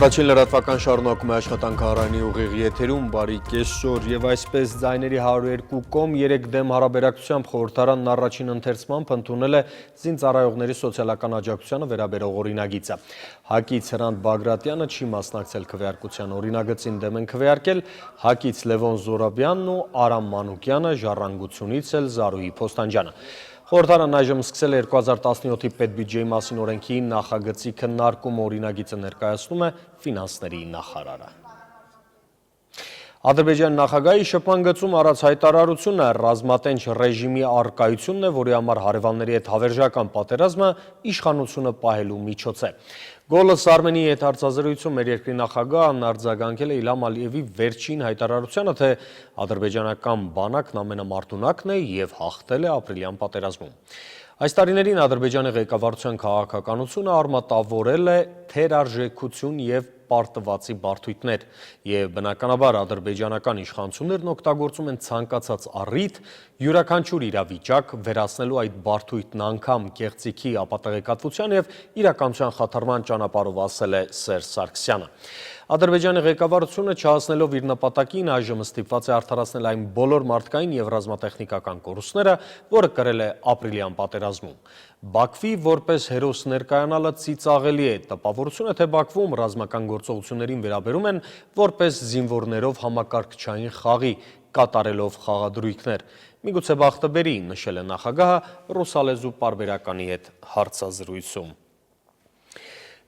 Առաջին լրատվական շարունակում է աշխատանքը Արանի ուղիղ եթերում, բարի կեսօր եւ այսպես ձայների 102 կողմ 3 դեմ հարաբերակցությամբ խորհրդարանն առաջին ընթերցմամբ ընդունել է զինծառայողների սոցիալական աջակցությանը վերաբերող օրինագիծը։ ՀԱԿ-ից Հրանտ Բագրատյանը չի մասնակցել քվեարկության օրինագծին դեմ են քվեարկել ՀԱԿ-ից Լևոն Զորաբյանն ու Արամ Մանուկյանը, Ժառանգությունից էլ Զարուհի Փոստանջյանը։ Խորհրդարանն այժմ սկսել է 2017-ի պետբյուջեի մասին օրենքի նախագծի քննարկումը, օրինագիծը ներկայացնում է ֆինանսների նախարարը։ Ադրբեջանի նախագահի շփման գծում արած հայտարարությունը ռազմատենչ ռեժիմի առկայությունն է, որի համար հարևանների հետ հավերժական պատերազմը իշխանությունը պահելու միջոց է։ Գոլս Արմենիի հետ հարցազրույցում մեր երկրի նախագահն արձագանքել է Իլհամ Ալիևի վերջին հայտարարությանը, թե ադրբեջանական բանակն ամենամարտունակն է եւ հաղթել է ապրիլյան պատերազմում։ Այս տարիներին Ադրբեջանի ղեկավարության քաղաքականությունը արմատավորել է թերարժեքություն եւ պարտվածի բարդույթներ, եւ բնականաբար ադրբեջանական իշխանություններն օգտագործում են ցանկացած առիթ յուրաքանչյուր իրավիճակ վերացնելու այդ բարդույթն անգամ կեղծիքի ապատեղեկատվության եւ իրականության խաթարման ճանապարհով, ասել է Սերժ Սարգսյանը։ Ադրբեջանի ղեկավարությունը չհասնելով իր նպատակին այժմ ստիպված է արդարացնել այն բոլոր մարդկային եւ ռազմատեխնիկական կորուստները, որը կրել է ապրիլյան պատերազմում։ Բաքվի որպես հերոս ներկայանալը ծիծաղելի է, տպավորությունը, թե Բաքվում ռազմական գործողություններին վերաբերում են որպես զինվորներով համակարգչային խաղի, կատարելով խաղադրույքներ։ Միգուցե բախտը բերի, նշել է նախագահը ռուսալեզու պարբերականի հետ հարցազրույցում։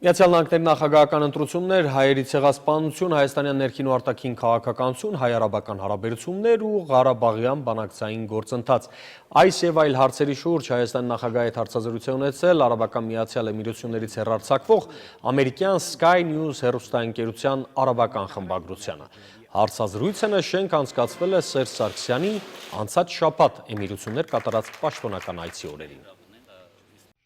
Միացյալ Նահանգների նախագահական ընտրություններ, հայերի ցեղասպանություն, հայաստանյան ներքին ու արտաքին քաղաքականություն, հայ-արաբական հարաբերություններ ու Ղարաբաղյան բանակցային գործընթաց։ Այս եւ այլ հարցերի շուրջ Հայաստանի նախագահի հետ հարցազրույց է ունեցել Արաբական Միացյալ Էմիրություններից հեռարձակվող ամերիկյան Sky News հեռուստաընկերության արաբական խմբագրությանը։ Հարցազրույցը նշենք անցկացվել է Սերժ Սարգսյանի անցած շաբաթ Էմիրություններ կատարած պաշտոնական այցի օրերին։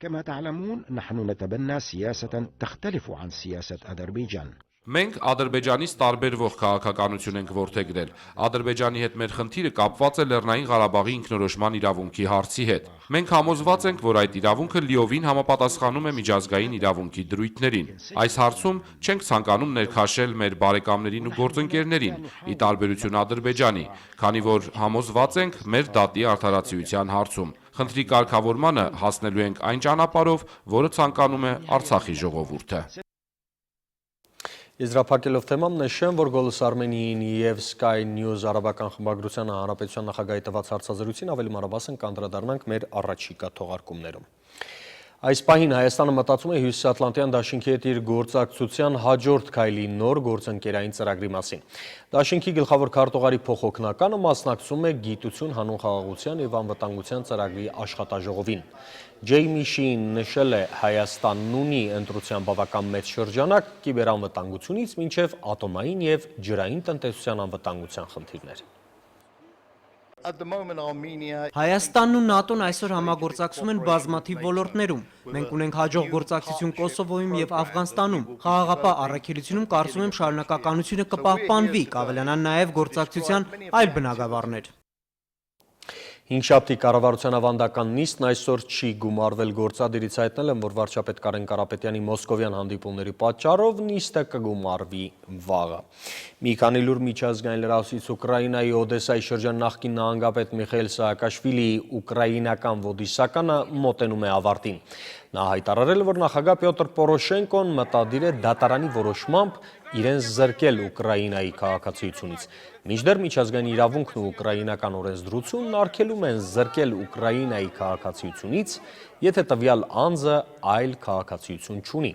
كما تعلمون نحن نتبنى سياسة تختلف عن سياسة أذربيجان. Մենք Ադրբեջանից տարբերվող քաղաքականություն ենք որդեգրել։ Ադրբեջանի հետ մեր խնդիրը կապված է Լեռնային Ղարաբաղի ինքնորոշման իրավունքի հարցի հետ։ Մենք համոզված ենք, որ այդ իրավունքը լիովին համապատասխանում է միջազգային իրավունքի դրույթներին։ Այս հարցում չենք ցանկանում ներքաշել մեր բարեկամներին ու գործընկերներին, ի տարբերություն Ադրբեջանի, քանի որ համոզված ենք մեր դատի արդարացիության հարցում։ Խնդրի կարգավորմանը հասնելու ենք այն ճանապարհով, որը ցանկանում է Արցախի ժողովուրդը։ Եզրափակելով թեման նշեմ, որ Գոլս Արմենիին եւ Sky News արաբական խմբագրությանը հանրապետության նախագահի տված հարցազրույցին ավելի մանրամասն կանդրադառնանք մեր առաջիկա թողարկումներում։ Այս պահին Հայաստանը մտածում է Հյուսիսատլանտյան դաշինքի հետ իր գործակցության հաջորդ քայլի նոր գործընկերային ծրագրի մասին։ Դաշինքի գլխավոր քարտուղարի փոխօգնականը մասնակցում է գիտություն, հանուն խաղաղության եւ անվտանգության ծրագրի աշխատաժողովին։ Ջեյմի Շին նշել է, Հայաստանն ունի ընտրության բավական մեծ շրջանակ կիբերանվտանգությունից մինչև ատոմային եւ ջրային տնտեսության անվտանգության խնդիրներ։ Հայաստանն ու ՆԱՏՕ-ն այսօր համագործակցում են բազմաթիվ ոլորտներում։ Մենք ունենք հաջող գործակցություն Կոսովոյում եւ Աֆղանստանում։ Խաղաղապահ առաքելությունում կարծում եմ շարունակականությունը կպահպանվի, կավելանան նաեւ գործակցության այլ բնագավառներ։ Հինգշաբթի կառավարության ավանդական նիստն այսօր չի գումարվել, գործադիրից հայտնել են, որ վարչապետ Կարեն Կարապետյանի մոսկովյան հանդիպումների պատճառով նիստը կգումարվի վաղը։ Մի քանի լուր միջազգային լրահոսից Ուկրաինայի Օդեսայի շրջան նախկին նահանգապետ Միխայել Սահակաշվիլիի ուկրաինական ոդիսականը մոտենում է ավարտին։ Նա հայտարարել է, որ նախագահ Պյոտր Պորոշենկոն մտադիր է դատարանի որոշմամբ իրեն զրկել Ուկրաինայի քաղաքացիությունից։ Մինչդեռ միջազգային իրավունքն ու ուկրաինական օրենսդրությունն արգելում են զրկել Ուկրաինայի քաղաքացիությունից, եթե տվյալ անձը այլ քաղաքացիություն չունի։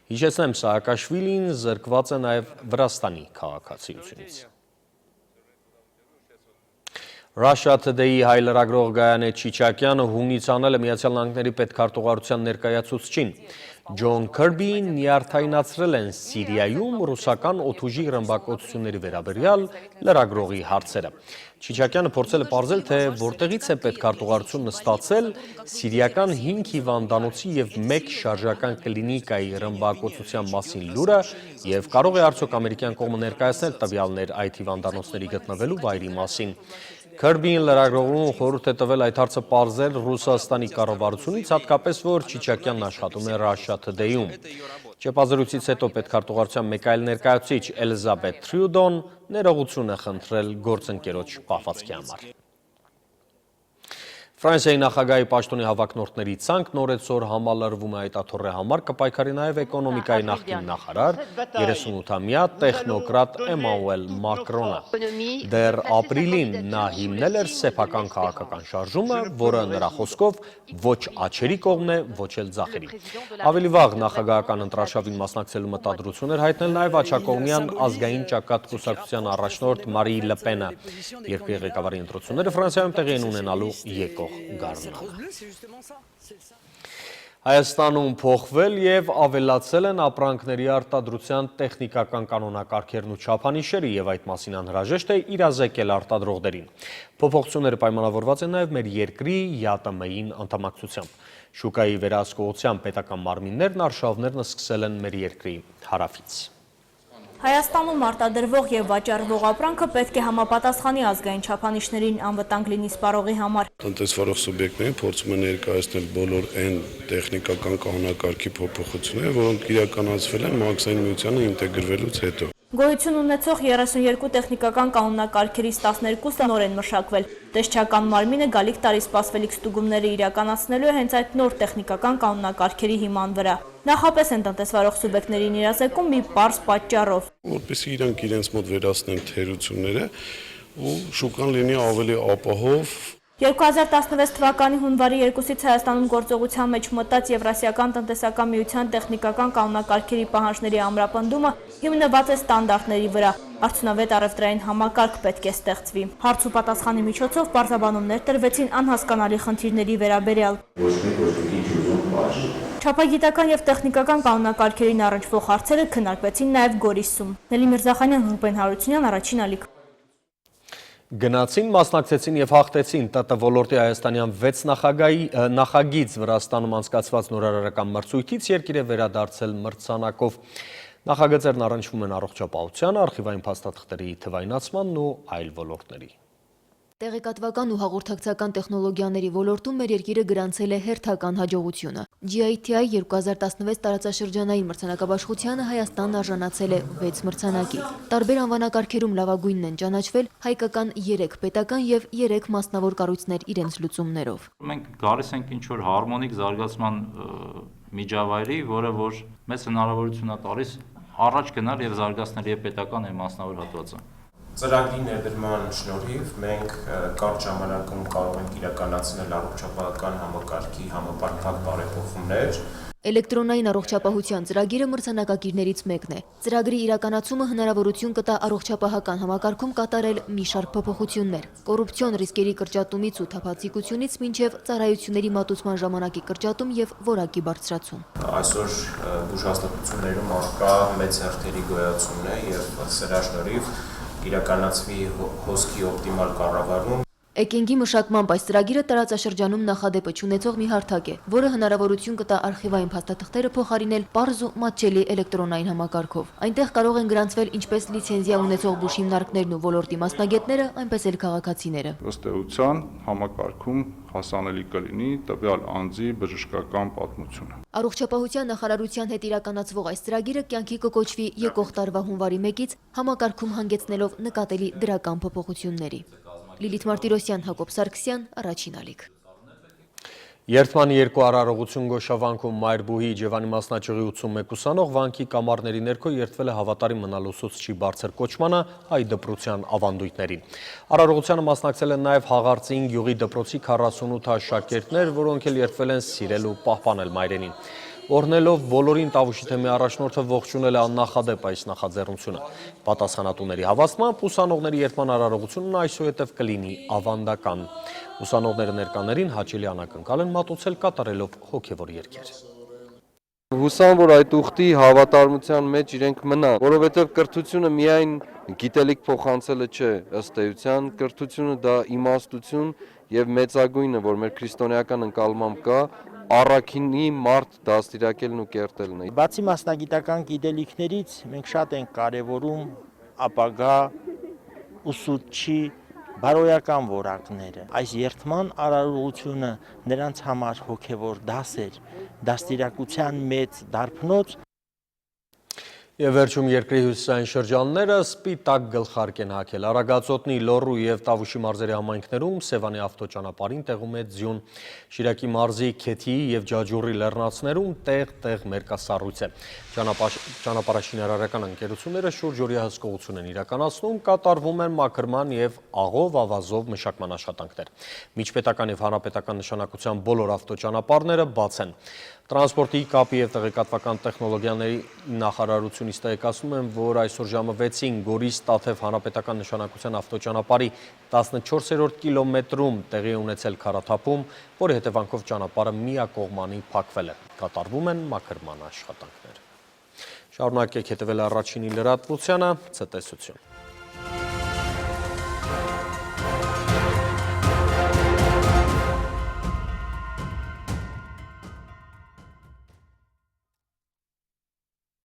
Հիշեցնեմ, Սահակաշվիլին զրկված է նաև Վրաստանի քաղաքացիությունից։ Russia Today-ի հայ լրագրող Գայանե Չիչակյանը հունից անել է Միացյալ Նահանգների պետքարտուղարության ներկայացուցչին։ Ջոն Քըրբին նյարդայնացրել են Սիրիայում ռուսական օդուժի ռմբակոծությունների վերաբերյալ լրագրողի հարցերը։ Չիչակյանը փորձել է պարզել, թե որտեղից է պետքարտուղարությունն ստացել սիրիական 5 հիվանդանոցի եւ 1 շարժական կլինիկայի ռմբակոծության մասին լուրը եւ կարող է արդյոք ամերիկյան կողմը ներկայացնել տվյալներ այդ հիվանդանոցների գտնվելու վայրի մասին։ Քըրբին լրագրողում խորհուրդ է տվել այդ հարցը պարզել Ռուսաստանի կառավարությունից, հատկապես որ Չիչակյանն աշխատում է Russia Today-ում։ Ճեպազրույցից հետո պետքարտուղարության մեկ այլ ներկայացուցիչ Էլիզաբեթ Թրյուդոն ներողություն է խնդրել գործընկերոջ պահվածքի համար։ Ֆրանսիայի նախագահի պաշտոնի հավակնորդների ցանկ նորեցօր համալրվում է այդ աթոռի համար կպայքարի նաև էկոնոմիկայի նախկին նախարար 38-ամյա տեխնոկրատ Էմանուել Մակրոնը։ Դեռ ապրիլին նա հիմնել էր սեփական քաղաքական շարժումը, որը նրա խոսքով ոչ աչերի կողմն է, ոչ էլ ձախերի։ Ավելի վաղ նախագահական ընտրարշավին մասնակցելու մտադրություն էր հայտնել նաև աջակողմյան ազգային ճակատ կուսակցության առաջնորդ Մարի Լը Պենը, երկրի ղեկավարի ընտրությունները Ֆրանսիայում տեղի են ունենալու եկող Հայաստանում փոխվել և ավելացել են ապրանքների արտադրության տեխնիկական կանոնակարգերն ու չափանիշերը և այդ մասին անհրաժեշտ է իրազեկել արտադրողներին։ Փոփոխությունները պայմանավորված են նաև մեր երկրի ԵԱՏՄ-ին անդամակցությամբ։ Շուկայի վերահսկողության պետական մարմիններն արշավներն սկսել են մեր երկրի հարավից։ Հայաստանում արտադրվող և վաճառվող ապրանքը պետք է համապատասխանի ազգային չափանիշներին անվտանգ լինի սպառողի համար։ Տնտեսվարող սուբյեկտներին փորձում են ներկայացնել բոլոր այն տեխնիկական կանոնակարգի փոփոխությունները, որոնք իրականացվել են Մաքսային միությանը ինտեգրվելուց հետո։ Գոյություն ունեցող 32 տեխնիկական կանոնակարգերից 12-ը նոր են մշակվել։ Տեսչական մարմինը գալիք տարի սպասվելիք ստուգումները իրականացնելու է հենց այդ նոր տեխնիկական կանոնակարգերի հիման վրա։ Նախապես են տնտեսվարող սուբյեկտներին իրազեկում մի պարզ պատճառով։ Որպեսզի իրանք իրենց մոտ վերացնեն թերությունները ու շուկան լինի ավելի ապահով։ 2016 թվականի հունվարի 2-ից Հայաստանում գործողության մեջ մտած Եվրասիական տնտեսական միության տեխնիկական կանոնակարգերի պահանջների ամրապնդումը հիմնված է ստանդարտների վրա։ Արդյունավետ առևտրային համակարգ պետք է ստեղծվի։ Հարց ու պատասխանի միջոցով պարզաբանումներ տրվեցին անհասկանալի խնդիրների վերաբերյալ։ Չափագիտական և տեխնիկական կանոնակարգերին առնչվող հարցերը քննարկվեցին նաև Գորիսում։ Նելի Միրզախանյան, Ռուբեն Հարությունյան, Առաջին ալիք։ Գնացին, մասնակցեցին և հաղթեցին ՏՏ ոլորտի հայաստանյան 6 նախագիծ Վրաստանում անցկացված նորարարական մրցույթից երկիր է վերադարձել մրցանակով։ Նախագծերն առնչվում են առողջապահության, արխիվային փաստաթղթերի թվայնացմանն ու այլ ոլորտների։ Տեղեկատվական ու հաղորդակցական տեխնոլոգիաների ոլորտում մեր երկիրը գրանցել է հերթական հաջողությունը։ GITI 2016 տարածաշրջանային մրցանակաբաշխությանը Հայաստանն արժանացել է 6 մրցանակի։ Տարբեր անվանակարգերում լավագույնն են ճանաչվել հայկական 3 պետական և 3 մասնավոր կառույցներ իրենց լուծումներով։ Մենք գալիս ենք ինչ-որ հարմոնիկ զարգացման միջավայրի, որը որ մեզ հնարավորություն է տալիս առաջ գնալ և զարգացնել և պետական և մասնավոր հատվածը։ Ծրագրի ներդրման շնորհիվ մենք կարճ ժամանակում կարող ենք իրականացնել առողջապահական համակարգի համապարփակ բարեփոխումներ։ Էլեկտրոնային առողջապահության ծրագիրը մրցանակակիրներից մեկն է։ Ծրագրի իրականացումը հնարավորություն կտա առողջապահական համակարգում կատարել մի շարք փոփոխություններ։ Կոռուպցիոն ռիսկերի կրճատումից ու թափանցիկությունից մինչև ծառայությունների մատուցման ժամանակի կրճատում և որակի բարձրացում։ Այսօր բուժհաստատություններում առկա մեծ հերթերի գոյացումն է և սրա շնորհիվ իրականացվի հոսքի օպտիմալ կառավարում։ Էկենգի մշակմամբ այս ծրագիրը տարածաշրջանում նախադեպը չունեցող մի հարթակ է, որը հնարավորություն կտա արխիվային փաստաթղթերը փոխարինել պարզ ու մատչելի էլեկտրոնային համակարգով։ Այնտեղ կարող են գրանցվել ինչպես լիցենզիա ունեցող բուժհիմնարկներն ու ոլորտի մասնագետները, այնպես էլ քաղաքացիները։ Ըստ էության համակարգում հասանելի կլինի տվյալ անձի բժշկական պատմությունը։ Առողջապահության նախարարության հետ իրականացվող այս ծրագիրը կյանքի կկոչվի եկող տարվա հունվարի 1-ից համակարգում հանգեցնելով նկատելի դրական փոփոխությունների։ Լիլիթ Մարտիրոսյան, Հակոբ Սարգսյան, Առաջին ալիք։ Երթմանի երկու արարողություն Գոշավանքում Մայրբուհի Ջևանի մասնաճյուղի 81 ուսանող վանքի կամարների ներքո երթվել է հավատարիմ մնալ ուսուցչի բարձր կոչմանը հայ դպրոցյան ավանդույթներին։ Արարողությանը մասնակցել են նաև Հաղարծին գյուղի դպրոցի 48 աշակերտներ, որոնք էլ երթվել են սիրել ու պահպանել մայրենին։ Օրհնելով բոլորին Տավուշի թեմի առաջնորդը ողջունել է աննախադեպ այս նախաձեռնությունը։ Պատասխանատուների հավաստմամբ ուսանողների երթման արարողությունն այսուհետև կլինի ավանդական։ Ուսանողները ներկաներին հաճելի անակնկալ են մատուցել կատարելով հոգևոր երգեր։ Հուսամ, որ այդ ուխտի հավատարմության մեջ իրենք մնան, որովհետև կրթությունը միայն գիտելիք փոխանցելը չէ, ըստ էության կրթությունը դա իմաստություն եւ մեծագույնը, որ մեր քրիստոնեական ընկալմամբ կա, առաքինի մարդ դաստիարակելն ու կերտելն է։ Բացի մասնագիտական գիտելիքներից մենք շատ ենք կարևորում ապագա ուսուցչի բարոյական որակները։ Այս երթման արարողությունը նրանց համար հոգևոր դաս էր, դաստիարակության մեծ դարբնոց Եվ վերջում երկրի հյուսիսային շրջանները սպիտակ գլխարկ են հագել։ Արագածոտնի, Լոռու և Տավուշի մարզերի համայնքներում Սևանի ավտոճանապարհին տեղում է ձյուն։ Շիրակի մարզի Քեթիի և Ջաջուրի լեռնանցքներում տեղ-տեղ մերկասառույց է։ Ճանապարհաշինարարական ընկերությունները շուրջօրյա հսկողություն են իրականացնում, կատարվում են մաքրման և աղով ավազով մշակման աշխատանքներ։ Միջպետական և հանրապետական նշանակության բոլոր ավտոճանապարհները բաց են։ Տրանսպորտի, կապի և տեղեկատվական տեխնոլոգիաների նախարարությունից տեղեկացնում են, որ այսօր ժամը 6-ին Գորիս Տաթև հանրապետական նշանակության ավտոճանապարհի 14-րդ կիլոմետրում տեղի է ունեցել քարաթափում, որի հետևանքով ճանապարհը միակողմանի փակվել է։ Կատարվում են մաքրման աշխատանքներ։ Շարունակեք հետևել Առաջինի լրատվությանը, ցտեսություն։